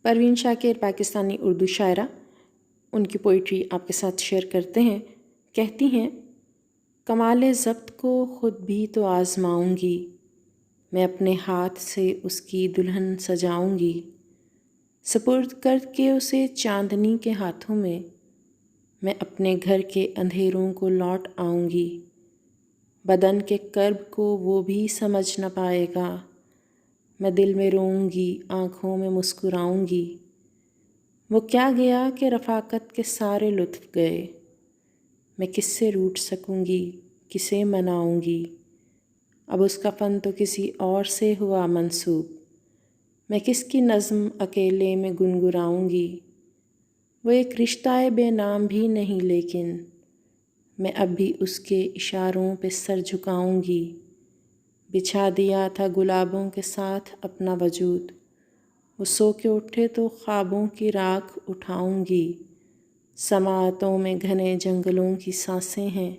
پروین شاکر پاکستانی اردو شاعرہ، ان کی پوئٹری آپ کے ساتھ شیئر کرتے ہیں۔ کہتی ہیں، کمال ضبط کو خود بھی تو آزماؤں گی، میں اپنے ہاتھ سے اس کی دلہن سجاؤں گی، سپرد کر کے اسے چاندنی کے ہاتھوں میں اپنے گھر کے اندھیروں کو لوٹ آؤں گی، بدن کے کرب کو وہ بھی سمجھ نہ پائے گا، میں دل میں روؤں گی، آنکھوں میں مسکراؤں گی، وہ کیا گیا کہ رفاقت کے سارے لطف گئے، میں کس سے روٹھ سکوں گی، کسے مناؤں گی، اب اس کا فن تو کسی اور سے ہوا منسوب، میں کس کی نظم اکیلے میں گنگناؤں گی، وہ ایک رشتہ بے نام بھی نہیں لیکن میں اب بھی اس کے اشاروں پہ سر جھکاؤں گی، بچھا دیا تھا گلابوں کے ساتھ اپنا وجود، وہ سو کے اٹھے تو خوابوں کی راکھ اٹھاؤں گی، سماعتوں میں گھنے جنگلوں کی سانسیں ہیں،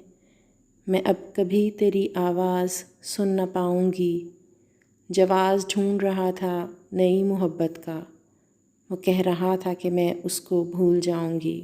میں اب کبھی تیری آواز سن نہ پاؤں گی، جواز ڈھونڈ رہا تھا نئی محبت کا، وہ کہہ رہا تھا کہ میں اس کو بھول جاؤں گی۔